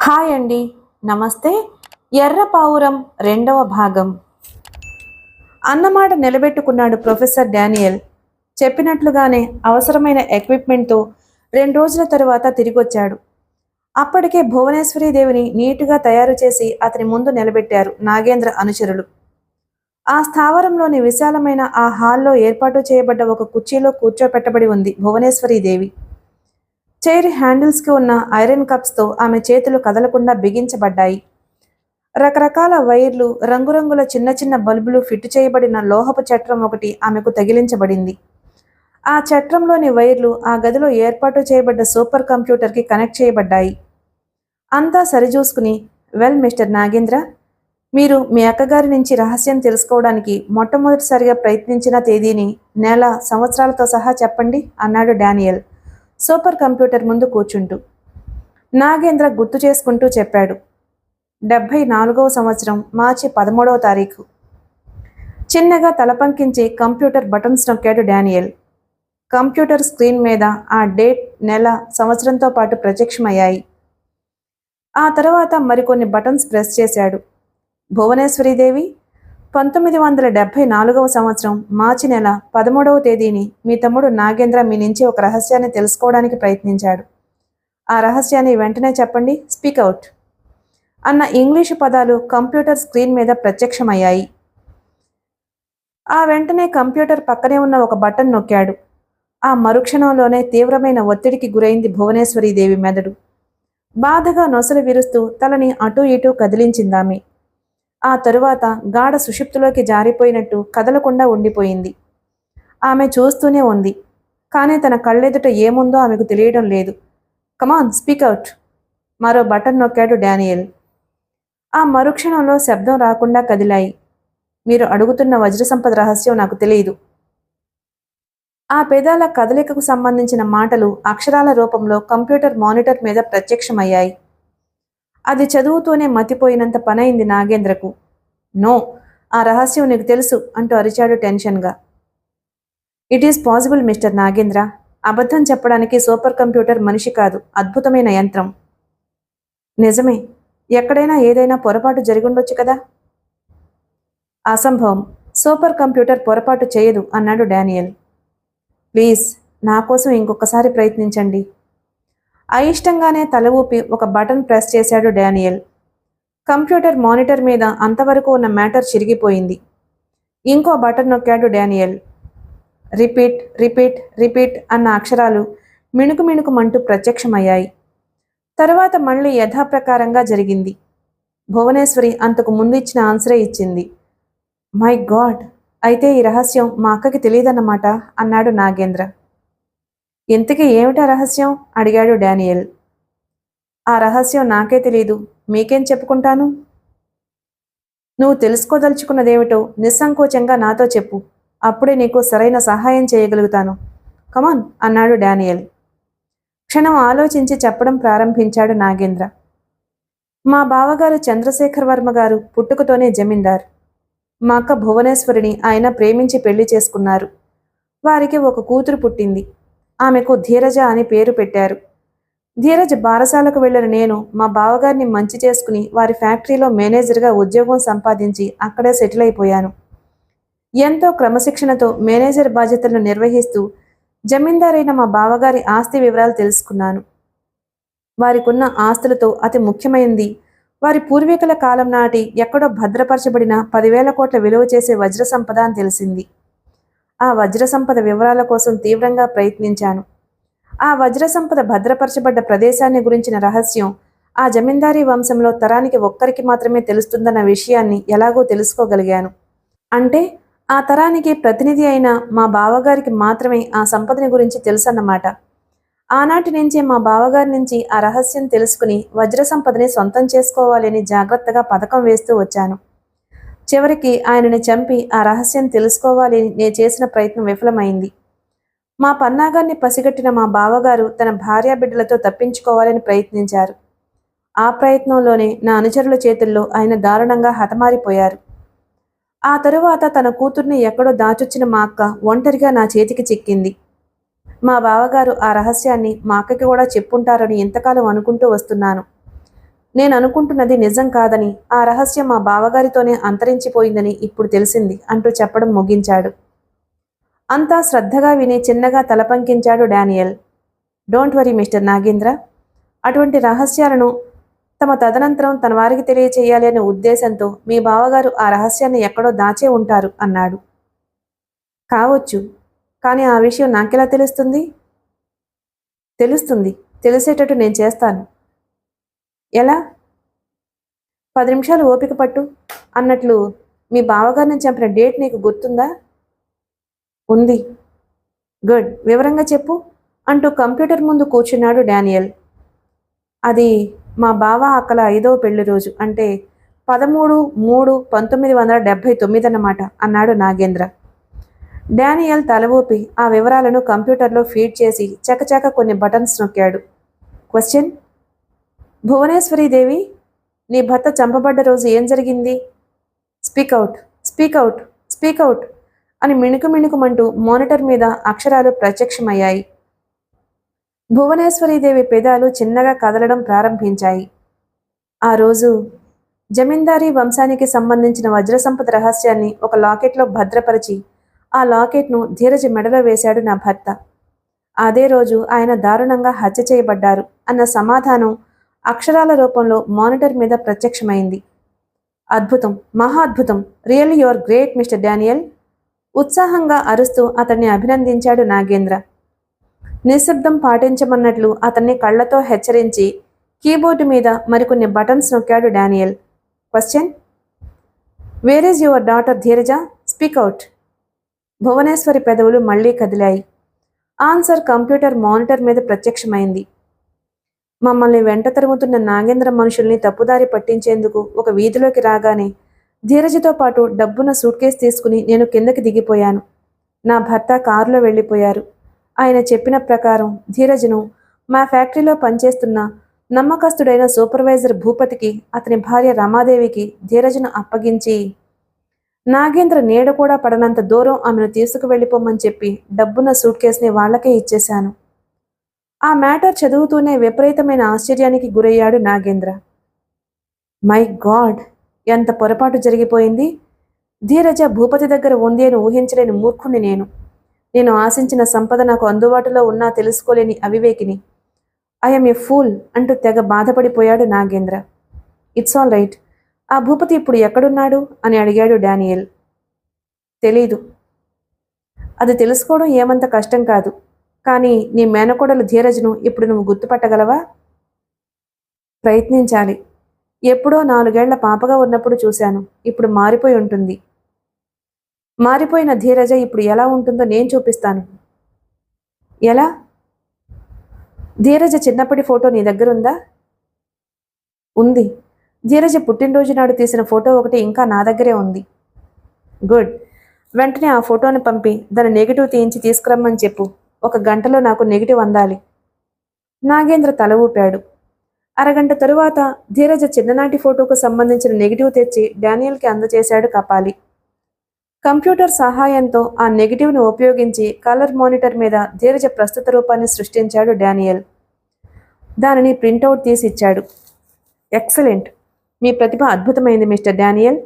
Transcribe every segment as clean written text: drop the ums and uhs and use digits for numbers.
Hi అండి. నమస్తే. ఎర్ర పావురం రెండవ భాగం. అన్నమాట నిలబెట్టుకున్నాడు ప్రొఫెసర్ డానియల్. చెప్పినట్లుగానే అవసరమైన ఎక్విప్మెంట్తో 2 రోజుల తరువాత తిరిగొచ్చాడు. అప్పటికే భువనేశ్వరీ దేవిని నీటుగా తయారు చేసి అతని ముందు నిలబెట్టారు నాగేంద్ర అనుచరులు. ఆ స్థావరంలోని విశాలమైన ఆ హాల్లో ఏర్పాటు చేయబడ్డ ఒక కుర్చీలో కూర్చోపెట్టబడి ఉంది భువనేశ్వరీ దేవి. చైర్ హ్యాండిల్స్కి ఉన్న ఐరన్ కప్స్తో ఆమె చేతులు కదలకుండా బిగించబడ్డాయి. రకరకాల వైర్లు, రంగురంగుల చిన్న చిన్న బల్బులు ఫిట్ చేయబడిన లోహపు చట్రం ఒకటి ఆమెకు తగిలించబడింది. ఆ చట్రంలోని వైర్లు ఆ గదిలో ఏర్పాటు చేయబడ్డ సూపర్ కంప్యూటర్కి కనెక్ట్ చేయబడ్డాయి. అంతా సరిచూసుకుని, వెల్ మిస్టర్ నాగేంద్ర, మీరు మీ అక్కగారి నుంచి రహస్యం తెలుసుకోవడానికి మొట్టమొదటిసారిగా ప్రయత్నించిన తేదీని, నెల, సంవత్సరాలతో సహా చెప్పండి అన్నాడు డానియల్ సూపర్ కంప్యూటర్ ముందు కూర్చుంటూ. నాగేంద్ర గుర్తు చేసుకుంటూ చెప్పాడు. 74వ సంవత్సరం మార్చి 13వ తారీఖు. చిన్నగా తలపంకించి కంప్యూటర్ బటన్స్ నొక్కాడు డానియల్. కంప్యూటర్ స్క్రీన్ మీద ఆ డేట్, నెల, సంవత్సరంతో పాటు ప్రత్యక్షమయ్యాయి. ఆ తర్వాత మరికొన్ని బటన్స్ ప్రెస్ చేశాడు. భువనేశ్వరీదేవి, 1974వ సంవత్సరం మార్చి నెల 13వ తేదీని మీ తమ్ముడు నాగేంద్ర మీ నుంచి ఒక రహస్యాన్ని తెలుసుకోవడానికి ప్రయత్నించాడు. ఆ రహస్యాన్ని వెంటనే చెప్పండి, స్పీక్అవుట్ అన్న ఇంగ్లీషు పదాలు కంప్యూటర్ స్క్రీన్ మీద ప్రత్యక్షమయ్యాయి. ఆ వెంటనే కంప్యూటర్ పక్కనే ఉన్న ఒక బటన్ నొక్కాడు. ఆ మరుక్షణంలోనే తీవ్రమైన ఒత్తిడికి గురైంది భువనేశ్వరీదేవి మెదడు. బాధగా నొసలు విరుస్తూ తలని అటూ ఇటూ కదిలించిందామె. ఆ తరువాత గాఢ సుషుప్తిలోకి జారిపోయినట్టు కదలకుండా ఉండిపోయింది. ఆమె చూస్తూనే ఉంది, కానీ తన కళ్ళెదుట ఏముందో ఆమెకు తెలియడం లేదు. కమాన్, స్పీక్అవుట్ మరో బటన్ నొక్కాడు డానియల్. ఆ మరుక్షణంలో శబ్దం రాకుండా కదిలాయి. మీరు అడుగుతున్న వజ్ర సంపద రహస్యం నాకు తెలియదు. ఆ పెదాల కదలికకు సంబంధించిన మాటలు అక్షరాల రూపంలో కంప్యూటర్ మానిటర్ మీద ప్రత్యక్షమయ్యాయి. అది చదువుతూనే మతిపోయినంత పనైంది నాగేంద్రకు. నో, ఆ రహస్యం నీకు తెలుసు అంటూ అరిచాడు టెన్షన్గా. It is possible mister Nagendra. అబద్ధం చెప్పడానికి సూపర్ కంప్యూటర్ మనిషి కాదు, అద్భుతమైన యంత్రం. నిజమే. ఎక్కడైనా ఏదైనా పొరపాటు జరిగుండొచ్చు కదా. అసంభవం. సూపర్ కంప్యూటర్ పొరపాటు చేయదు అన్నాడు డానియల్. ప్లీజ్, నా కోసం ఇంకొకసారి ప్రయత్నించండి. అయిష్టంగానే తల ఊపి ఒక బటన్ ప్రెస్ చేశాడు డానియల్. కంప్యూటర్ మానిటర్ మీద అంతవరకు ఉన్న మ్యాటర్ చిరిగిపోయింది. ఇంకో బటన్ నొక్కాడు డానియల్. రిపీట్, రిపీట్, రిపీట్ అన్న అక్షరాలు మిణుకు మిణుకుమంటూ ప్రత్యక్షమయ్యాయి. తరువాత మళ్ళీ యథాప్రకారంగా జరిగింది. భువనేశ్వరి అంతకు ముందు ఇచ్చిన ఆన్సరే ఇచ్చింది. మై గాడ్, అయితే ఈ రహస్యం మా అక్కకి తెలియదన్నమాట అన్నాడు నాగేంద్ర. ఇంతకీ ఏమిటా రహస్యం అడిగాడు డానియల్. ఆ రహస్యం నాకే తెలీదు, మీకేం చెప్పుకుంటాను. నువ్వు తెలుసుకోదలుచుకున్నదేమిటో నిస్సంకోచంగా నాతో చెప్పు. అప్పుడే నీకు సరైన సహాయం చేయగలుగుతాను. కమాన్ అన్నాడు డానియల్. క్షణం ఆలోచించి చెప్పడం ప్రారంభించాడు నాగేంద్ర. మా బావగారు చంద్రశేఖర్ వర్మ గారు పుట్టుకతోనే జమీందార్. మా అక్క భువనేశ్వరిని ఆయన ప్రేమించి పెళ్లి చేసుకున్నారు. వారికి ఒక కూతురు పుట్టింది. ఆమెకు ధీరజ అని పేరు పెట్టారు. ధీరజ్ బారసాలకు వెళ్లిన నేను మా బావగారిని మంచి చేసుకుని వారి ఫ్యాక్టరీలో మేనేజర్గా ఉద్యోగం సంపాదించి అక్కడే సెటిల్ అయిపోయాను. ఎంతో క్రమశిక్షణతో మేనేజర్ బాధ్యతలను నిర్వహిస్తూ జమీందారైన మా బావగారి ఆస్తి వివరాలు తెలుసుకున్నాను. వారికున్న ఆస్తులతో అతి ముఖ్యమైనది వారి పూర్వీకుల కాలం నాటి ఎక్కడో భద్రపరచబడిన 10,000 కోట్ల విలువ చేసే వజ్ర సంపద అని తెలిసింది. ఆ వజ్ర సంపద వివరాల కోసం తీవ్రంగా ప్రయత్నించాను. ఆ వజ్ర సంపద భద్రపరచబడ్డ ప్రదేశాన్ని గురించిన రహస్యం ఆ జమీందారీ వంశంలో తరానికి ఒక్కరికి మాత్రమే తెలుస్తుందన్న విషయాన్ని ఎలాగో తెలుసుకోగలిగాను. అంటే ఆ తరానికి ప్రతినిధి అయిన మా బావగారికి మాత్రమే ఆ సంపదని గురించి తెలుసన్నమాట. ఆనాటి నుంచే మా బావగారి నుంచి ఆ రహస్యం తెలుసుకుని వజ్ర సంపదని సొంతం చేసుకోవాలని జాగ్రత్తగా పథకం వేస్తూ వచ్చాను. చివరికి ఆయనని చంపి ఆ రహస్యం తెలుసుకోవాలని నేను చేసిన ప్రయత్నం విఫలమైంది. మా పన్నాగాన్ని పసిగట్టిన మా బావగారు తన భార్యాబిడ్డలతో తప్పించుకోవాలని ప్రయత్నించారు. ఆ ప్రయత్నంలోనే నా అనుచరుల చేతుల్లో ఆయన దారుణంగా హతమారిపోయారు. ఆ తరువాత తన కూతుర్ని ఎక్కడో దాచొచ్చిన మా అక్క ఒంటరిగా నా చేతికి చిక్కింది. మా బావగారు ఆ రహస్యాన్ని మా అక్కకి కూడా చెప్పుంటారని ఇంతకాలం అనుకుంటూ వస్తున్నాను. నేను అనుకుంటున్నది నిజం కాదని, ఆ రహస్యం మా బావగారితోనే అంతరించిపోయిందని ఇప్పుడు తెలిసింది అంటూ చెప్పడం ముగించాడు. అంతా శ్రద్ధగా విని చిన్నగా తలపంకించాడు Daniel. Don't worry mister Nagendra. అటువంటి రహస్యాలను తమ తదనంతరం తన వారికి తెలియచేయాలి అనే ఉద్దేశంతో మీ బావగారు ఆ రహస్యాన్ని ఎక్కడో దాచే ఉంటారు అన్నాడు. కావచ్చు, కానీ ఆ విషయం నాకెలా తెలుస్తుంది? తెలుస్తుంది. తెలిసేటట్టు నేను చేస్తాను. ఎలా? 10 నిమిషాలు ఓపిక పట్టు అన్నట్లు మీ బావగారిని చంపిన డేట్ నీకు గుర్తుందా? ఉంది. గుడ్, వివరంగా చెప్పు అంటూ కంప్యూటర్ ముందు కూర్చున్నాడు డానియల్. అది మా బావ అక్కల 5వ పెళ్లి రోజు, అంటే 13/3/1979 అన్నమాట అన్నాడు నాగేంద్ర. డానియల్ తల ఊపి ఆ వివరాలను కంప్యూటర్లో ఫీడ్ చేసి చకచక కొన్ని బటన్స్ నొక్కాడు. క్వశ్చన్: భువనేశ్వరీదేవి, నీ భర్త చంపబడ్డ రోజు ఏం జరిగింది? స్పీకౌట్, స్పీకౌట్, స్పీకౌట్ అని మిణుకుమిణుకుమంటూ మానిటర్ మీద అక్షరాలు ప్రత్యక్షమయ్యాయి. భువనేశ్వరీదేవి పెదాలు చిన్నగా కదలడం ప్రారంభించాయి. ఆ రోజు జమీందారీ వంశానికి సంబంధించిన వజ్రసంపద రహస్యాన్ని ఒక లాకెట్లో భద్రపరిచి ఆ లాకెట్ను ధీరజ్ మెడలో వేశాడు నా భర్త. అదే రోజు ఆయన దారుణంగా హత్య చేయబడ్డారు అన్న సమాధానం అక్షరాల రూపంలో మానిటర్ మీద ప్రత్యక్షమైంది. అద్భుతం, మహా అద్భుతం, really your great mister Daniel. ఉత్సాహంగా అరుస్తూ అతన్ని అభినందించాడు నాగేంద్ర. నిశ్శబ్దం పాటించమన్నట్లు అతన్ని కళ్లతో హెచ్చరించి కీబోర్డు మీద మరికొన్ని బటన్స్ నొక్కాడు Daniel. Question: where is your daughter Dheeraja? Speak out. Bhuvaneswari పెదవులు మళ్లీ కదిలాయి. ఆన్సర్ కంప్యూటర్ మానిటర్ మీద ప్రత్యక్షమైంది. మమ్మల్ని వెంట తరుముతున్న నాగేంద్ర మనుషుల్ని తప్పుదారి పట్టించేందుకు ఒక వీధిలోకి రాగానే ధీరజతో పాటు డబ్బున సూట్ కేసు తీసుకుని నేను కిందకి దిగిపోయాను. నా భర్త కారులో వెళ్ళిపోయారు. ఆయన చెప్పిన ప్రకారం ధీరజ్ను మా ఫ్యాక్టరీలో పనిచేస్తున్న నమ్మకస్తుడైన సూపర్వైజర్ భూపతికి, అతని భార్య రమాదేవికి ధీరజ్ను అప్పగించి నాగేంద్ర నీడ కూడా పడనంత దూరం ఆమెను తీసుకువెళ్ళిపోమని చెప్పి డబ్బున్న సూట్ కేసుని వాళ్లకే ఇచ్చేశాను. ఆ మ్యాటర్ చదువుతూనే విపరీతమైన ఆశ్చర్యానికి గురయ్యాడు నాగేంద్ర. మై గాడ్, ఎంత పొరపాటు జరిగిపోయింది. ధీరజ భూపతి దగ్గర ఉంది అని ఊహించలేని మూర్ఖుణ్ణి నేను ఆశించిన సంపద నాకు అందుబాటులో ఉన్నా తెలుసుకోలేని అవివేకిని. ఐఎమ్ ఏ ఫూల్ అంటూ తెగ బాధపడిపోయాడు నాగేంద్ర. It's all right. ఆ భూపతి ఇప్పుడు ఎక్కడున్నాడు అని అడిగాడు డానియల్. తెలీదు. అది తెలుసుకోవడం ఏమంత కష్టం కాదు. కానీ నీ మేనకోడలు ధీరజ్ను ఇప్పుడు నువ్వు గుర్తుపట్టగలవా? ప్రయత్నించాలి. ఎప్పుడో 4 ఏళ్ల పాపగా ఉన్నప్పుడు చూశాను. ఇప్పుడు మారిపోయి ఉంటుంది. మారిపోయిన ధీరజ ఇప్పుడు ఎలా ఉంటుందో నేను చూపిస్తాను. ఎలా? ధీరజ చిన్నప్పటి ఫోటో నీ దగ్గరుందా? ఉంది. ధీరజ పుట్టినరోజు నాడు తీసిన ఫోటో ఒకటి ఇంకా నా దగ్గరే ఉంది. గుడ్. వెంటనే ఆ ఫోటోని పంపి దాని నెగిటివ్ తీయించి తీసుకురమ్మని చెప్పు. 1 గంటలో నాకు నెగిటివ్ అందాలి. నాగేంద్ర తల ఊపాడు. అరగంట తరువాత ధీరజ చిన్ననాటి ఫోటోకు సంబంధించిన నెగిటివ్ తెచ్చి డానియల్కి అందజేశాడు కపాలి. కంప్యూటర్ సహాయంతో ఆ నెగిటివ్ను ఉపయోగించి కలర్ మానిటర్ మీద ధీరజ ప్రస్తుత రూపాన్ని సృష్టించాడు డానియల్. దానిని ప్రింటౌట్ తీసి ఇచ్చాడు. ఎక్సలెంట్. మీ ప్రతిభ అద్భుతమైంది మిస్టర్ డానియల్.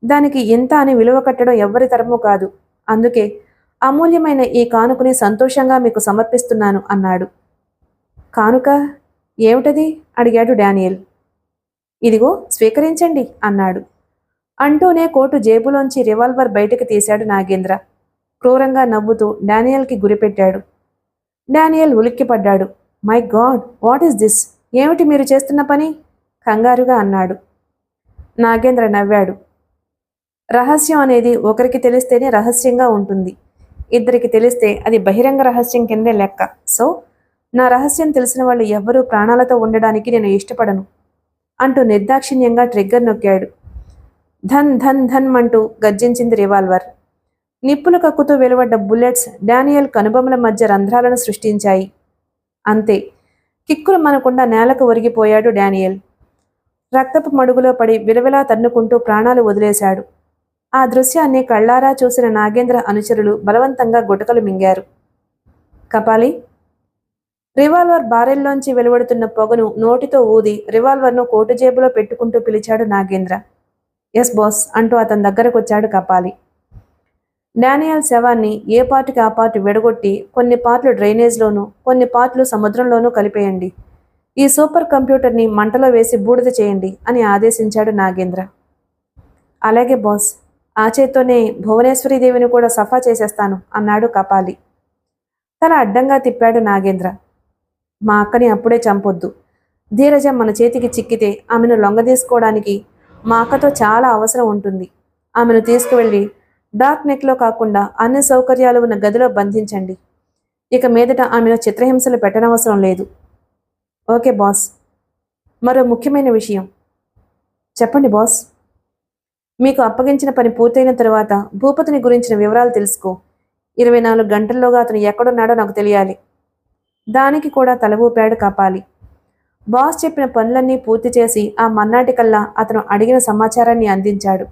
దానికి ఇంత అని విలువ కట్టడం ఎవ్వరి తరమూ కాదు. అందుకే అమూల్యమైన ఈ కానుకని సంతోషంగా మీకు సమర్పిస్తున్నాను అన్నాడు. కానుక ఏమిటది? అడిగాడు డానియల్. ఇదిగో స్వీకరించండి అన్నాడు. అంటూనే కోటు జేబులోంచి రివాల్వర్ బయటకు తీశాడు నాగేంద్ర. క్రూరంగా నవ్వుతూ డానియల్కి గురిపెట్టాడు. డానియల్ ఉలిక్కిపడ్డాడు. My God, what is this? ఏమిటి మీరు చేస్తున్న పని? కంగారుగా అన్నాడు. నాగేంద్ర నవ్వాడు. రహస్యం అనేది ఒకరికి తెలిస్తేనే రహస్యంగా ఉంటుంది. 2రికి తెలిస్తే అది బహిరంగ రహస్యం కిందే లెక్క. సో నా రహస్యం తెలిసిన వాళ్ళు ఎవ్వరూ ప్రాణాలతో ఉండడానికి నేను ఇష్టపడను అంటూ నిర్దాక్షిణ్యంగా ట్రిగ్గర్ నొక్కాడు. ధన్ ధన్ ధన్ అంటూ గర్జించింది రివాల్వర్. నిప్పులు కక్కుతూ వెలువడ్డ బుల్లెట్స్ డానియల్ కనుబొమల మధ్య రంధ్రాలను సృష్టించాయి. అంతే, కిక్కులు మనకుండా నేలకు ఒరిగిపోయాడు డానియల్. రక్తపు మడుగులో పడి విలవిలా తన్నుకుంటూ ప్రాణాలు వదిలేశాడు. ఆ దృశ్యాన్ని కళ్లారా చూసిన నాగేంద్ర అనుచరులు బలవంతంగా గుటకలు మింగారు. కపాలి, రివాల్వర్ బారెల్లోంచి వెలువడుతున్న పొగను నోటితో ఊది రివాల్వర్ను కోటు జేబులో పెట్టుకుంటూ పిలిచాడు నాగేంద్ర. ఎస్ బాస్ అంటూ అతని దగ్గరకొచ్చాడు కపాలి. డానియల్ శవాన్ని ఏ పార్టుకి ఆ పార్టు విడగొట్టి కొన్ని పార్ట్లు డ్రైనేజ్లోనూ కొన్ని పార్ట్లు సముద్రంలోనూ కలిపేయండి. ఈ సూపర్ కంప్యూటర్ని మంటలో వేసి బూడిద చేయండి అని ఆదేశించాడు నాగేంద్ర. అలాగే బాస్, ఆ చేత్తోనే భువనేశ్వరీదేవిని కూడా సఫా చేసేస్తాను అన్నాడు కపాలి. తల అడ్డంగా తిప్పాడు నాగేంద్ర. మా అక్కని అప్పుడే చంపొద్దు. ధీరజ మన చేతికి చిక్కితే ఆమెను లొంగదీసుకోవడానికి మా అక్కతో చాలా అవసరం ఉంటుంది. ఆమెను తీసుకువెళ్ళి డార్క్ నెక్లో కాకుండా అన్ని సౌకర్యాలు ఉన్న గదిలో బంధించండి. ఇక మీదట ఆమెను చిత్రహింసలు పెట్టనవసరం లేదు. Okay boss. మరో ముఖ్యమైన విషయం. చెప్పండి బాస్. మీకు అప్పగించిన పని పూర్తయిన తరువాత భూపతిని గురించిన వివరాలు తెలుసుకో. 24 గంటల్లోగా అతను ఎక్కడున్నాడో నాకు తెలియాలి. దానికి కూడా తల ఊపాడు కపాలి. బాస్ చెప్పిన పనులన్నీ పూర్తి చేసి ఆ మన్నాటికల్లా అతను అడిగిన సమాచారాన్ని అందించాడు.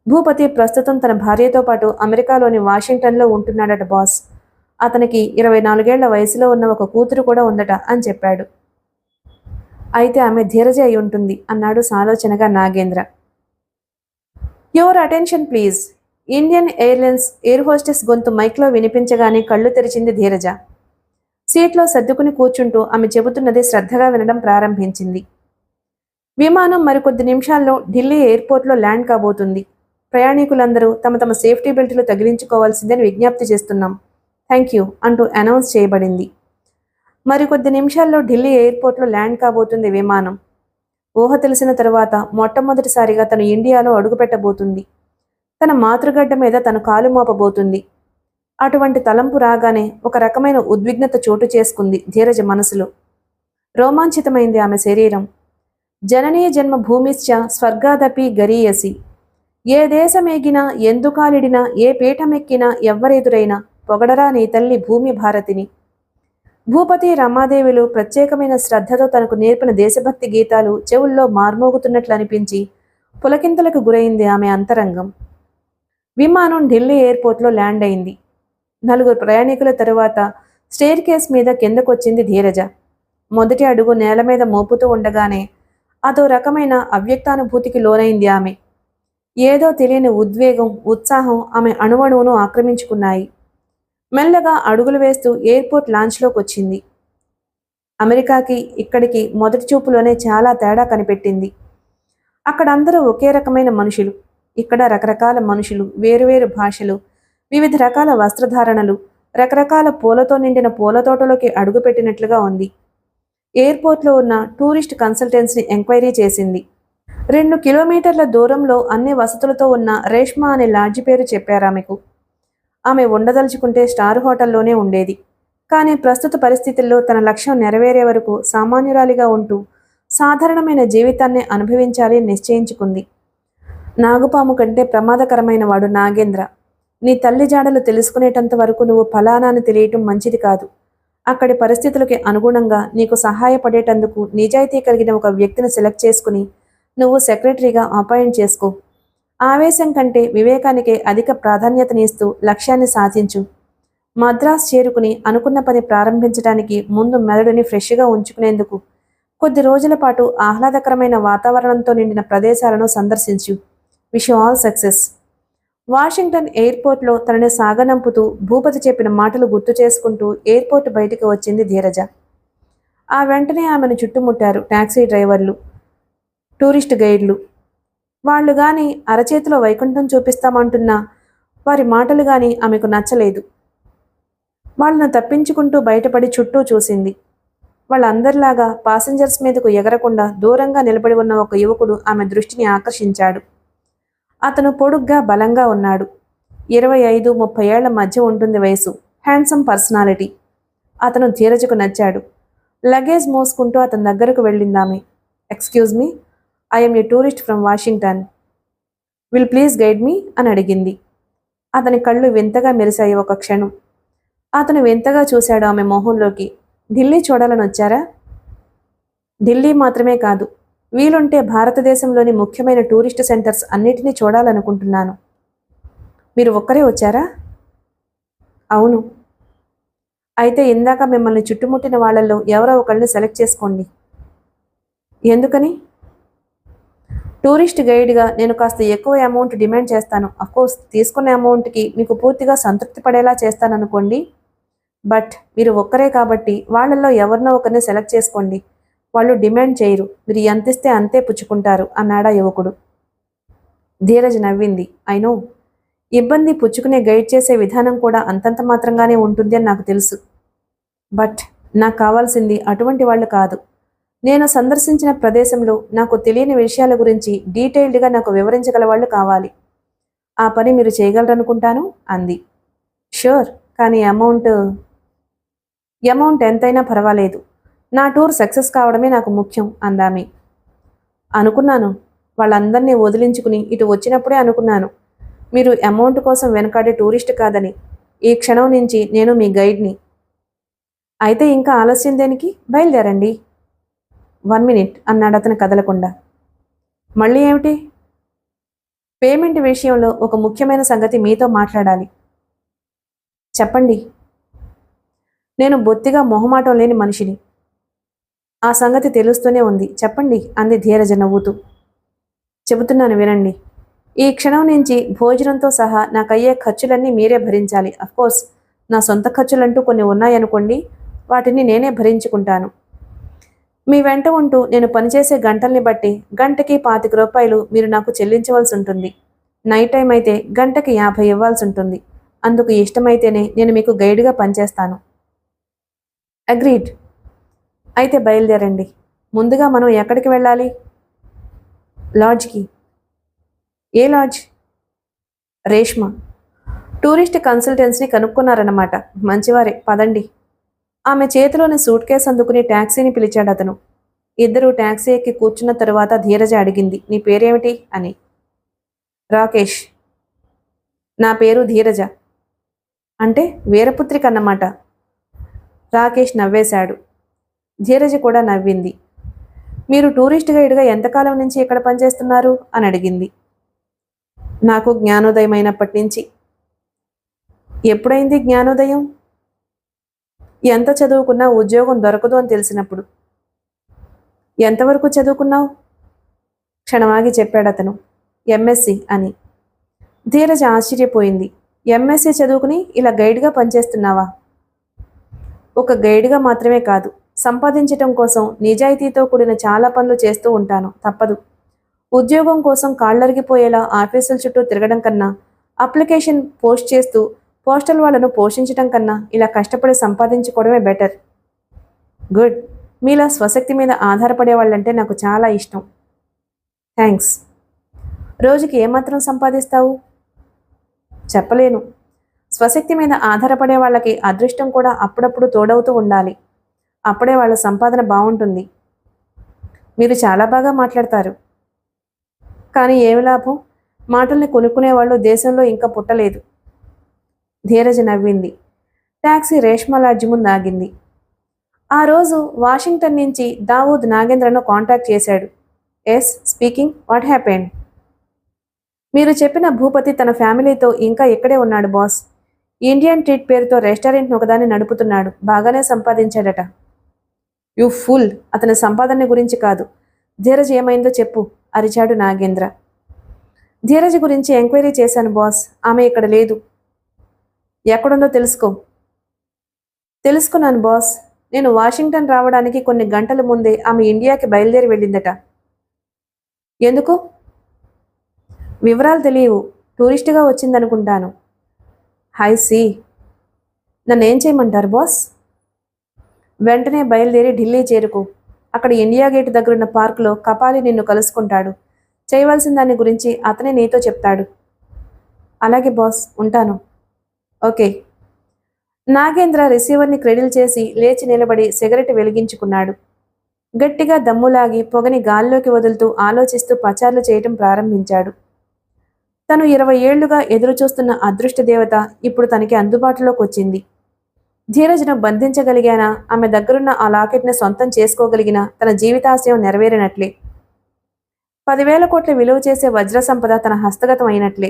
భూపతి ప్రస్తుతం తన భార్యతో పాటు అమెరికాలోని వాషింగ్టన్లో ఉంటున్నాడట బాస్. అతనికి 24 ఏళ్ల వయసులో ఉన్న ఒక కూతురు కూడా ఉందట అని చెప్పాడు. అయితే ఆమె ధీరజ అయి ఉంటుంది అన్నాడు సాలోచనగా Nagendra. Your attention please. Indian airlines air hostess గొంతు మైక్లో వినిపించగానే కళ్ళు తెరిచింది ధీరజ. సీట్లో సర్దుకుని కూర్చుంటూ ఆమె చెబుతున్నది శ్రద్ధగా వినడం ప్రారంభించింది. విమానం మరికొద్ది నిమిషాల్లో ఢిల్లీ ఎయిర్పోర్ట్లో ల్యాండ్ కాబోతుంది. ప్రయాణికులందరూ తమ తమ సేఫ్టీ బెల్టులు తగిలించుకోవాల్సిందని విజ్ఞప్తి చేస్తున్నాం. థ్యాంక్ యూ అంటూ అనౌన్స్ చేయబడింది. మరికొద్ది నిమిషాల్లో ఢిల్లీ ఎయిర్పోర్ట్లో ల్యాండ్ కాబోతుంది విమానం. ఊహ తెలిసిన తరువాత మొట్టమొదటిసారిగా తను ఇండియాలో అడుగుపెట్టబోతుంది. తన మాతృగడ్డ మీద తను కాలు మోపబోతుంది. అటువంటి తలంపు రాగానే ఒక రకమైన ఉద్విగ్నత చోటు చేసుకుంది ధీరజ మనసులో. రోమాంచితమైంది ఆమె శరీరం. జననీ జన్మ భూమిశ్చ స్వర్గాదపి గరీయసి. ఏ దేశమేగినా ఎందుకాలిడినా ఏ పీఠమెక్కినా ఎవ్వరెదురైనా పొగడరా నీ తల్లి భూమి భారతిని. భూపతి రమాదేవులు ప్రత్యేకమైన శ్రద్ధతో తనకు నేర్పిన దేశభక్తి గీతాలు చెవుల్లో మార్మోగుతున్నట్లు అనిపించి పులకింతలకు గురైంది ఆమె అంతరంగం. విమానం ఢిల్లీ ఎయిర్పోర్ట్లో ల్యాండ్ అయింది. 4 ప్రయాణికుల తరువాత స్టేర్ కేస్ మీద కిందకొచ్చింది ధీరజ. మొదటి అడుగు నేల మీద మోపుతూ ఉండగానే అదో రకమైన అవ్యక్తానుభూతికి లోనైంది ఆమె. ఏదో తెలియని ఉద్వేగం, ఉత్సాహం ఆమె అణువణువును ఆక్రమించుకున్నాయి. మెల్లగా అడుగులు వేస్తూ ఎయిర్పోర్ట్ లాంచ్లోకి వచ్చింది. అమెరికాకి ఇక్కడికి మొదటి చూపులోనే చాలా తేడా కనిపెట్టింది. అక్కడ అందరూ ఒకే రకమైన మనుషులు. ఇక్కడ రకరకాల మనుషులు, వేరువేరు భాషలు, వివిధ రకాల వస్త్రధారణలు, రకరకాల పూలతో నిండిన పూలతోటలోకి అడుగుపెట్టినట్లుగా ఉంది. ఎయిర్పోర్ట్లో ఉన్న టూరిస్ట్ కన్సల్టెన్సీని ఎంక్వైరీ చేసింది. 2 కిలోమీటర్ల దూరంలో అన్ని వసతులతో ఉన్న రేష్మా అనే లాడ్జి పేరు చెప్పారామెకు. ఆమె ఉండదలుచుకుంటే స్టార్ హోటల్లోనే ఉండేది. కానీ ప్రస్తుత పరిస్థితుల్లో తన లక్ష్యం నెరవేరే వరకు సామాన్యురాలిగా ఉంటూ సాధారణమైన జీవితాన్ని అనుభవించాలి నిశ్చయించుకుంది. నాగుపాము కంటే ప్రమాదకరమైన వాడు నాగేంద్ర. నీ తల్లి జాడలు తెలుసుకునేటంత వరకు నువ్వు ఫలానా అని తెలియటం మంచిది కాదు. అక్కడి పరిస్థితులకి అనుగుణంగా నీకు సహాయపడేటందుకు నిజాయితీ కలిగిన ఒక వ్యక్తిని సెలెక్ట్ చేసుకుని నువ్వు సెక్రటరీగా అపాయింట్ చేసుకో. ఆవేశం కంటే వివేకానికే అధిక ప్రాధాన్యతనిస్తూ లక్ష్యాన్ని సాధించు. మద్రాస్ చేరుకుని అనుకున్న పని ప్రారంభించడానికి ముందు మెదడుని ఫ్రెష్గా ఉంచుకునేందుకు కొద్ది రోజుల పాటు ఆహ్లాదకరమైన వాతావరణంతో నిండిన ప్రదేశాలను సందర్శించు. Wish you all success. Washington ఎయిర్పోర్ట్లో తనని సాగనంపుతూ భూపతి చెప్పిన మాటలు గుర్తు చేసుకుంటూ ఎయిర్పోర్ట్ బయటికి వచ్చింది ధీరజ. ఆ వెంటనే ఆమెను చుట్టుముట్టారు టాక్సీ డ్రైవర్లు, టూరిస్ట్ గైడ్లు. వాళ్ళు గాని అరచేతిలో వైకుంఠం చూపిస్తామంటున్నా వారి మాటలు గాని ఆమెకు నచ్చలేదు. వాళ్ళను తప్పించుకుంటూ బయటపడి చుట్టూ చూసింది. వాళ్ళందరిలాగా పాసెంజర్స్ మీదకు ఎగరకుండా దూరంగా నిలబడి ఉన్న ఒక యువకుడు ఆమె దృష్టిని ఆకర్షించాడు. అతను పొడుగ్గా బలంగా ఉన్నాడు. 25-30 ఏళ్ల మధ్య ఉంటుంది వయసు. Handsome personality. అతను ధీరజకు నచ్చాడు. లగేజ్ మోసుకుంటూ అతని దగ్గరకు వెళ్ళిందామె. Excuse me, I'm a tourist from Washington. Will please guide me అని అడిగింది. అతని కళ్ళు వింతగా మెరిశాయి ఒక క్షణం. అతను వింతగా చూశాడు ఆమె మొహంలోకి. ఢిల్లీ చూడాలని వచ్చారా? ఢిల్లీ మాత్రమే కాదు, వీలుంటే భారతదేశంలోని ముఖ్యమైన టూరిస్ట్ సెంటర్స్ అన్నిటినీ చూడాలనుకుంటున్నాను. మీరు ఒక్కరే వచ్చారా? అవును. అయితే ఇందాక మిమ్మల్ని చుట్టుముట్టిన వాళ్ళల్లో ఎవరో ఒకరిని సెలెక్ట్ చేసుకోండి. ఎందుకని? టూరిస్ట్ గైడ్గా నేను కాస్త ఎక్కువ అమౌంట్ డిమాండ్ చేస్తాను. అఫ్కోర్స్ తీసుకున్న అమౌంట్కి మీకు పూర్తిగా సంతృప్తి పడేలా చేస్తాననుకోండి. బట్ మీరు ఒక్కరే కాబట్టి వాళ్ళల్లో ఎవరినో ఒకరిని సెలెక్ట్ చేసుకోండి. వాళ్ళు డిమాండ్ చేయరు, మీరు ఎంతిస్తే అంతే పుచ్చుకుంటారు అన్నాడా యువకుడు. ధీరజ్ నవ్వింది. ఐ నో, ఇబ్బంది పుచ్చుకునే గైడ్ చేసే విధానం కూడా అంతంత మాత్రంగానే ఉంటుంది అని నాకు తెలుసు. బట్ నాకు కావాల్సింది అటువంటి వాళ్ళు కాదు. నేను సందర్శించిన ప్రదేశంలో నాకు తెలియని విషయాల గురించి డీటెయిల్డ్గా నాకు వివరించగల వాళ్ళు కావాలి. ఆ పని మీరు చేయగలరనుకుంటాను అంది. ష్యూర్, కానీ అమౌంట్ ఎంతైనా పర్వాలేదు. నా టూర్ సక్సెస్ కావడమే నాకు ముఖ్యం అందామి. అనుకున్నాను, వాళ్ళందరినీ వదిలించుకుని ఇటు వచ్చినప్పుడే అనుకున్నాను మీరు అమౌంట్ కోసం వెనకాడే టూరిస్ట్ కాదని. ఈ క్షణం నుంచి నేను మీ గైడ్ని. అయితే ఇంకా ఆలస్యం దేనికి? బయలుదేరండి. 1 మినిట్ అన్నాడు అతను కదలకుండా. మళ్ళీ ఏమిటి? పేమెంట్ విషయంలో ఒక ముఖ్యమైన సంగతి మీతో మాట్లాడాలి. చెప్పండి. నేను బొత్తిగా మొహమాటం లేని మనిషిని. ఆ సంగతి తెలుస్తూనే ఉంది, చెప్పండి అంది ధీరజ నవ్వుతూ. చెబుతున్నాను వినండి. ఈ క్షణం నుంచి భోజనంతో సహా నాకయ్యే ఖర్చులన్నీ మీరే భరించాలి. అఫ్కోర్స్ నా సొంత ఖర్చులంటూ కొన్ని ఉన్నాయనుకోండి, వాటిని నేనే భరించుకుంటాను. మీ వెంట ఉంటూ నేను పనిచేసే గంటల్ని బట్టి గంటకి 25 రూపాయలు మీరు నాకు చెల్లించవలసి ఉంటుంది. నైట్ టైం అయితే గంటకి 50 ఇవ్వాల్సి ఉంటుంది. అందుకు ఇష్టమైతేనే నేను మీకు గైడ్గా పనిచేస్తాను. అగ్రీడ్. అయితే బయలుదేరండి. ముందుగా మనం ఎక్కడికి వెళ్ళాలి? లాడ్జ్కి. ఏ లాడ్జ్? రేష్మ. టూరిస్ట్ కన్సల్టెన్సీని కనుక్కున్నారన్నమాట. మంచివారే, పదండి. ఆమె చేతిలోని సూట్ కేసు అందుకుని ట్యాక్సీని పిలిచాడు అతను. ఇద్దరూ ట్యాక్సీ ఎక్కి కూర్చున్న తరువాత ధీరజ అడిగింది, నీ పేరేమిటి అని. రాకేష్. నా పేరు ధీరజ. అంటే వీరపుత్రిక అన్నమాట. రాకేష్ నవ్వేశాడు. ధీరజ కూడా నవ్వింది. మీరు టూరిస్ట్ గైడ్గా ఎంతకాలం నుంచి ఇక్కడ పనిచేస్తున్నారు అని అడిగింది. నాకు జ్ఞానోదయం అయినప్పటి నుంచి. ఎప్పుడైంది జ్ఞానోదయం? ఎంత చదువుకున్నా ఉద్యోగం దొరకదు అని తెలిసినప్పుడు. ఎంతవరకు చదువుకున్నావు? క్షణమాగి చెప్పాడతను. ఎంఎస్సి అని. ధీరజ ఆశ్చర్యపోయింది. ఎంఎస్సి చదువుకుని ఇలా గైడ్గా పనిచేస్తున్నావా? ఒక గైడ్గా మాత్రమే కాదు, సంపాదించటం కోసం నిజాయితీతో కూడిన చాలా పనులు చేస్తూ ఉంటాను. తప్పదు. ఉద్యోగం కోసం కాళ్ళరిగిపోయేలా ఆఫీసుల చుట్టూ తిరగడం కన్నా, అప్లికేషన్ పోస్ట్ చేస్తూ పోస్టల్ వాళ్ళను పోషించడం కన్నా ఇలా కష్టపడి సంపాదించుకోవడమే బెటర్. గుడ్. మీలా స్వశక్తి మీద ఆధారపడే వాళ్ళంటే నాకు చాలా ఇష్టం. థ్యాంక్స్. రోజుకి ఏమాత్రం సంపాదిస్తావు? చెప్పలేను. స్వశక్తి మీద ఆధారపడే వాళ్ళకి అదృష్టం కూడా అప్పుడప్పుడు తోడవుతూ ఉండాలి. అప్పుడే వాళ్ళ సంపాదన బాగుంటుంది. మీరు చాలా బాగా మాట్లాడతారు. కానీ ఏమి లాభం? మాటల్ని కొనుక్కునేవాళ్ళు దేశంలో ఇంకా పుట్టలేదు. ధీరజ నవ్వింది. ట్యాక్సీ రేష్మా లాడ్జి ముందు ఆగింది. ఆ రోజు వాషింగ్టన్ నుంచి దావూద్ నాగేంద్రను కాంటాక్ట్ చేశాడు. Yes speaking. What happened? మీరు చెప్పిన భూపతి తన ఫ్యామిలీతో ఇంకా ఇక్కడే ఉన్నాడు బాస్. ఇండియన్ ట్రీట్ పేరుతో రెస్టారెంట్ను ఒకదాన్ని నడుపుతున్నాడు. బాగానే సంపాదించాడట. You full. అతని సంపాదన గురించి కాదు. ధీరజ్ ఏమైందో చెప్పు అరిచాడు నాగేంద్ర. ధీరజ్ గురించి ఎంక్వైరీ చేశాను బాస్. ఆమె ఇక్కడ లేదు. ఎక్కడుందో తెలుసుకో. తెలుసుకున్నాను బాస్. నేను వాషింగ్టన్ రావడానికి కొన్ని గంటల ముందే ఆమె ఇండియాకి బయలుదేరి వెళ్ళిందట. ఎందుకు? వివరాలు తెలియవు. టూరిస్టుగా వచ్చిందనుకుంటాను. హై సి. నన్నేం చేయమంటారు బాస్? వెంటనే బయలుదేరి ఢిల్లీ చేరుకో. అక్కడ ఇండియా గేట్ దగ్గరున్న పార్కులో కపాలి నిన్ను కలుసుకుంటాడు. చేయవలసిన దాని గురించి అతనే నీతో చెప్తాడు. అలాగే బాస్, ఉంటాను. ఓకే. నాగేంద్ర రిసీవర్ని క్రెడిల్ చేసి లేచి నిలబడి సిగరెట్ వెలిగించుకున్నాడు. గట్టిగా దమ్ములాగి పొగని గాల్లోకి వదులుతూ ఆలోచిస్తూ పచార్లు చేయటం ప్రారంభించాడు. తను 20 ఏళ్లుగా ఎదురుచూస్తున్న అదృష్ట దేవత ఇప్పుడు తనకి అందుబాటులోకి వచ్చింది. ధీరజ్ను బంధించగలిగానా, ఆమె దగ్గరున్న ఆ లాకెట్ని సొంతం చేసుకోగలిగినా తన జీవితాశయం నెరవేరినట్లే. 10,000 కోట్ల విలువ చేసే వజ్ర సంపద తన హస్తగతం అయినట్లే.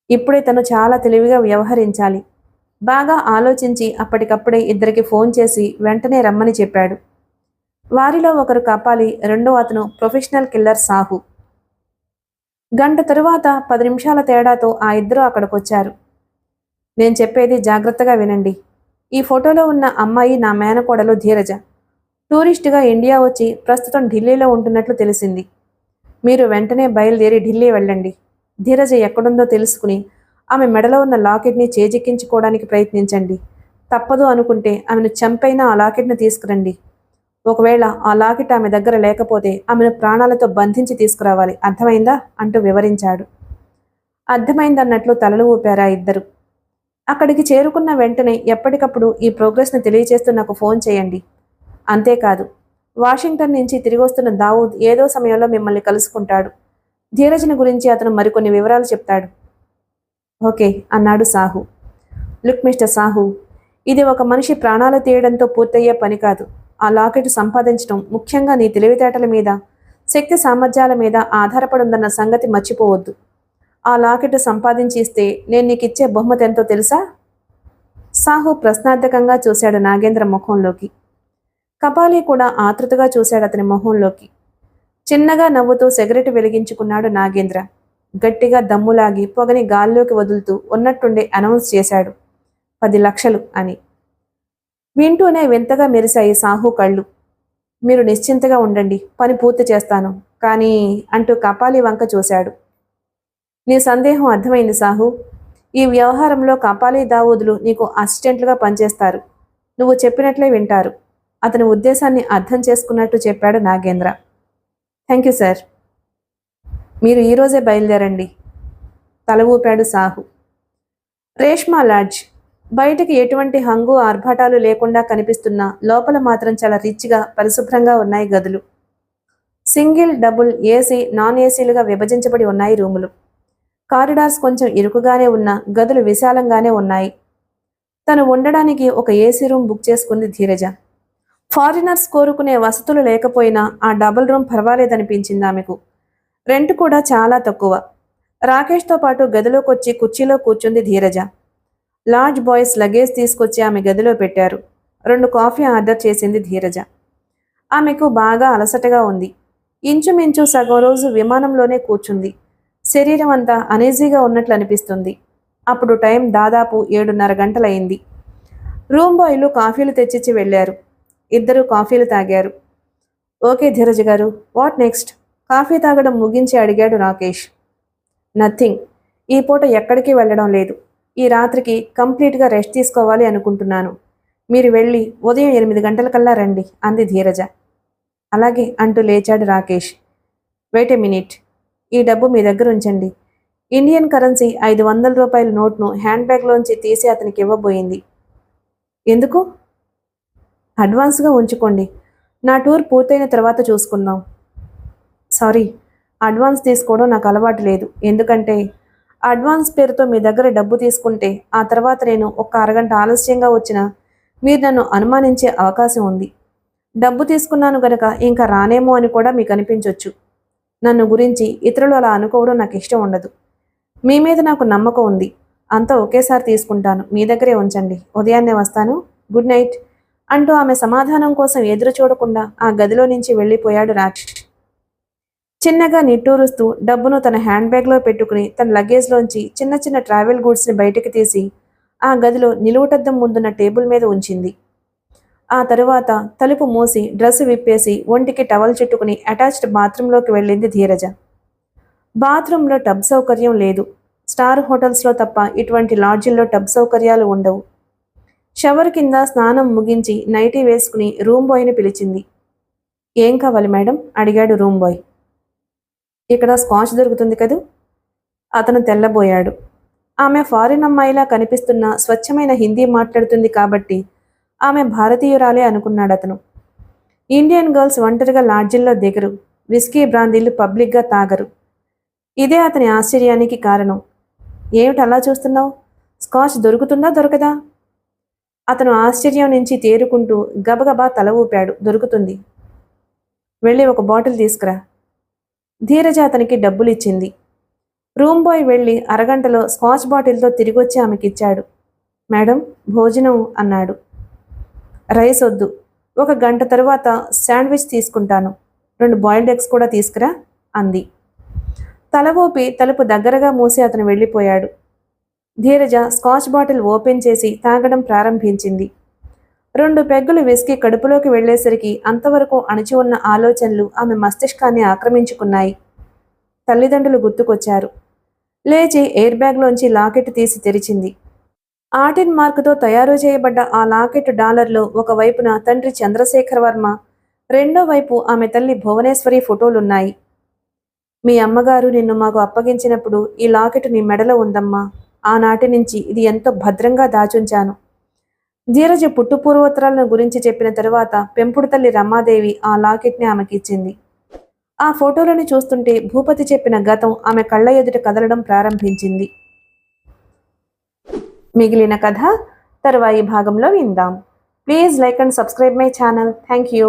ఇప్పుడే తను చాలా తెలివిగా వ్యవహరించాలి. బాగా ఆలోచించి అప్పటికప్పుడే ఇద్దరికి ఫోన్ చేసి వెంటనే రమ్మని చెప్పాడు. వారిలో ఒకరు కపాలి, రెండో అతను ప్రొఫెషనల్ కిల్లర్ సాహు. గంట తరువాత 10 నిమిషాల తేడాతో ఆ ఇద్దరు అక్కడికొచ్చారు. నేను చెప్పేది జాగ్రత్తగా వినండి. ఈ ఫోటోలో ఉన్న అమ్మాయి నా మేనకోడలు ధీరజ. టూరిస్టుగా ఇండియా వచ్చి ప్రస్తుతం ఢిల్లీలో ఉంటున్నట్లు తెలిసింది. మీరు వెంటనే బయలుదేరి ఢిల్లీ వెళ్ళండి. ధీరజ ఎక్కడుందో తెలుసుకుని ఆమె మెడలో ఉన్న లాకెట్ని చేజిక్కించుకోవడానికి ప్రయత్నించండి. తప్పదు అనుకుంటే ఆమెను చంపైనా ఆ లాకెట్ను తీసుకురండి. ఒకవేళ ఆ లాకెట్ ఆమె దగ్గర లేకపోతే ఆమెను ప్రాణాలతో బంధించి తీసుకురావాలి. అర్థమైందా అంటూ వివరించాడు. అర్థమైందన్నట్లు తలలు ఊపారా ఇద్దరు. అక్కడికి చేరుకున్న వెంటనే ఎప్పటికప్పుడు ఈ ప్రోగ్రెస్ను తెలియచేస్తూ నాకు ఫోన్ చేయండి. అంతేకాదు, వాషింగ్టన్ నుంచి తిరిగి వస్తున్న దావూద్ ఏదో సమయంలో మిమ్మల్ని కలుసుకుంటాడు. ధీరజ్ని గురించి అతను మరికొన్ని వివరాలు చెప్తాడు. ఓకే అన్నాడు సాహు. లుక్ మిస్టర్ సాహు, ఇది ఒక మనిషి ప్రాణాలు తీయడంతో పూర్తయ్యే పని కాదు. ఆ లాకెట్ సంపాదించడం ముఖ్యంగా నీ తెలివితేటల మీద, శక్తి సామర్థ్యాల మీద ఆధారపడుందన్న సంగతి మర్చిపోవద్దు. ఆ లాకెట్ సంపాదించి ఇస్తే నేను నీకిచ్చే బహుమతి ఎంతో తెలుసా? సాహు ప్రశ్నార్థకంగా చూశాడు నాగేంద్ర ముఖంలోకి. కపాలి కూడా ఆతృతగా చూశాడు అతని మొహంలోకి. చిన్నగా నవ్వుతూ సిగరెట్ వెలిగించుకున్నాడు నాగేంద్ర. గట్టిగా దమ్ములాగి పొగని గాల్లోకి వదులుతూ ఉన్నట్టుండే అనౌన్స్ చేశాడు, 10 లక్షలు అని. వింటూనే వింతగా మెరిశాయి సాహు కళ్ళు. మీరు నిశ్చింతగా ఉండండి, పని పూర్తి చేస్తాను కానీ అంటూ కపాలి వంక చూశాడు. నీ సందేహం అర్థమైంది సాహు. ఈ వ్యవహారంలో కపాలి దావూదులు నీకు అసిస్టెంట్లుగా పనిచేస్తారు. నువ్వు చెప్పినట్లే వింటారు. అతని ఉద్దేశాన్ని అర్థం చేసుకున్నట్టు చెప్పాడు నాగేంద్ర. Thank you sir. మీరు ఈరోజే బయలుదేరండి. తల ఊపాడు సాహు. రేష్మా లాడ్జ్. బయటికి ఎటువంటి హంగు ఆర్భాటాలు లేకుండా కనిపిస్తున్నా లోపల మాత్రం చాలా రిచ్గా పరిశుభ్రంగా ఉన్నాయి గదులు. సింగిల్, డబుల్, ఏసీ, నాన్ ఏసీలుగా విభజించబడి ఉన్నాయి రూములు. కారిడార్స్ కొంచెం ఇరుకుగానే ఉన్న గదులు విశాలంగానే ఉన్నాయి. తను ఉండడానికి ఒక ఏసీ రూమ్ బుక్ చేసుకుంది ధీరజ. ఫారినర్స్ కోరుకునే వసతులు లేకపోయినా ఆ డబుల్ రూమ్ పర్వాలేదనిపించింది ఆమెకు. రెంట్ కూడా చాలా తక్కువ. రాకేష్తో పాటు గదిలోకొచ్చి కుర్చీలో కూర్చుంది ధీరజ. లాడ్జ్ బాయ్స్ లగేజ్ తీసుకొచ్చి ఆమె గదిలో పెట్టారు. 2 కాఫీ ఆర్డర్ చేసింది ధీరజ. ఆమెకు బాగా అలసటగా ఉంది. ఇంచుమించు సగం రోజు విమానంలోనే కూర్చుంది. శరీరం అంతా అనీజీగా ఉన్నట్లు అనిపిస్తుంది. అప్పుడు టైం దాదాపు 7:30 గంటలయింది. రూమ్ బాయ్లు కాఫీలు తెచ్చిచ్చి వెళ్లారు. ఇద్దరు కాఫీలు తాగారు. ఓకే ధీరజ్ గారు, వాట్ నెక్స్ట్? కాఫీ తాగడం ముగించి అడిగాడు రాకేష్. నథింగ్. ఈ పూట ఎక్కడికి వెళ్ళడం లేదు. ఈ రాత్రికి కంప్లీట్గా రెస్ట్ తీసుకోవాలి అనుకుంటున్నాను. మీరు వెళ్ళి ఉదయం 8 గంటలకల్లా రండి అంది ధీరజ. అలాగే అంటూ లేచాడు రాకేష్. Wait a minute. ఈ డబ్బు మీ దగ్గర ఉంచండి. ఇండియన్ కరెన్సీ 500 రూపాయల నోట్ను హ్యాండ్ బ్యాగ్లోంచి తీసి అతనికి ఇవ్వబోయింది. ఎందుకు? అడ్వాన్స్గా ఉంచుకోండి. నా టూర్ పూర్తయిన తర్వాత చూసుకుందాం. సారీ, అడ్వాన్స్ తీసుకోవడం నాకు అలవాటు లేదు. ఎందుకంటే అడ్వాన్స్ పేరుతో మీ దగ్గర డబ్బు తీసుకుంటే ఆ తర్వాత నేను ఒక అరగంట ఆలస్యంగా వచ్చినా మీరు నన్ను అనుమానించే అవకాశం ఉంది. డబ్బు తీసుకున్నాను గనక ఇంకా రానేమో అని కూడా మీకు అనిపించవచ్చు. నన్ను గురించి ఇతరులు అలా అనుకోవడం నాకు ఇష్టం ఉండదు. మీ మీద నాకు నమ్మకం ఉంది. అంతా ఒకేసారి తీసుకుంటాను. మీ దగ్గరే ఉంచండి. ఉదయాన్నే వస్తాను. గుడ్ నైట్ అంటూ ఆమె సమాధానం కోసం ఎదురు చూడకుండా ఆ గదిలో నుంచి వెళ్ళిపోయాడు రాకేష్. చిన్నగా నిట్టూరుస్తూ డబ్బును తన హ్యాండ్ బ్యాగ్లో పెట్టుకుని తన లగేజ్లోంచి చిన్న చిన్న ట్రావెల్ గూడ్స్ని బయటకు తీసి ఆ గదిలో నిలువుటద్దం ముందున్న టేబుల్ మీద ఉంచింది. ఆ తరువాత తలుపు మూసి డ్రెస్ విప్పేసి ఒంటికి టవల్ చుట్టుకుని అటాచ్డ్ బాత్రూంలోకి వెళ్ళింది ధీరజ. బాత్రూంలో టబ్ సౌకర్యం లేదు. స్టార్ హోటల్స్లో తప్ప ఇటువంటి లాడ్జిల్లో టబ్ సౌకర్యాలు ఉండవు. షవర్ కింద స్నానం ముగించి నైటీ వేసుకుని రూమ్ బాయ్ని పిలిచింది. ఏం కావాలి మేడం అడిగాడు రూమ్ బాయ్. ఇక్కడ స్కాచ్ దొరుకుతుంది కదూ? అతను తెల్లబోయాడు. ఆమె ఫారిన్ అమ్మాయిలా కనిపిస్తున్న స్వచ్ఛమైన హిందీ మాట్లాడుతుంది కాబట్టి ఆమె భారతీయురాలే అనుకున్నాడు అతను. ఇండియన్ గర్ల్స్ ఒంటరిగా లాడ్జిల్లో దిగరు. విస్కీ బ్రాందీలు పబ్లిక్గా తాగరు. ఇదే అతని ఆశ్చర్యానికి కారణం. ఏమిటి అలా చూస్తున్నావు? స్కాచ్ దొరుకుతుందా దొరకదా? అతను ఆశ్చర్యం నుంచి తేరుకుంటూ గబగబా తల ఊపాడు. దొరుకుతుంది. వెళ్ళి ఒక బాటిల్ తీసుకురా. ధీరజ అతనికి డబ్బులు ఇచ్చింది. రూమ్ బాయ్ వెళ్ళి అరగంటలో స్కాచ్ బాటిల్తో తిరిగొచ్చి ఆమెకిచ్చాడు. మేడం భోజనం అన్నాడు. రైస్ వద్దు, 1 గంట తరువాత శాండ్విచ్ తీసుకుంటాను, 2 బాయిల్డ్ ఎగ్స్ కూడా తీసుకురా అంది. తల ఊపి తలుపు దగ్గరగా మూసి అతను వెళ్ళిపోయాడు. ధీరజ స్కాచ్ బాటిల్ ఓపెన్ చేసి తాగడం ప్రారంభించింది. 2 పెగ్గులు విస్కీ కడుపులోకి వెళ్లేసరికి అంతవరకు అణిచి ఉన్న ఆలోచనలు ఆమె మస్తిష్కాన్ని ఆక్రమించుకున్నాయి. తల్లిదండ్రులు గుర్తుకొచ్చారు. లేచి ఎయిర్ బ్యాగ్లోంచి లాకెట్ తీసి తెరిచింది. ఆర్టిన్ మార్కుతో తయారు చేయబడ్డ ఆ లాకెట్ డాలర్లో ఒకవైపున తండ్రి చంద్రశేఖర్ వర్మ, రెండో వైపు ఆమె తల్లి భువనేశ్వరి ఫోటోలున్నాయి. మీ అమ్మగారు నిన్ను మాకు అప్పగించినప్పుడు ఈ లాకెట్ నీ మెడలో ఉందమ్మా. ఆనాటి నుంచి ఇది ఎంతో భద్రంగా దాచుంచాను. ధీరజ పుట్టుపూర్వోత్తరాలను గురించి చెప్పిన తరువాత పెంపుడు తల్లి రమాదేవి ఆ లాకెట్ని ఆమెకిచ్చింది. ఆ ఫోటోలను చూస్తుంటే భూపతి చెప్పిన గతం ఆమె కళ్ళ ఎదుట కదలడం ప్రారంభించింది. మిగిలిన కథ తరువాయి భాగంలో విందాం. Please like and subscribe my channel. Thank you.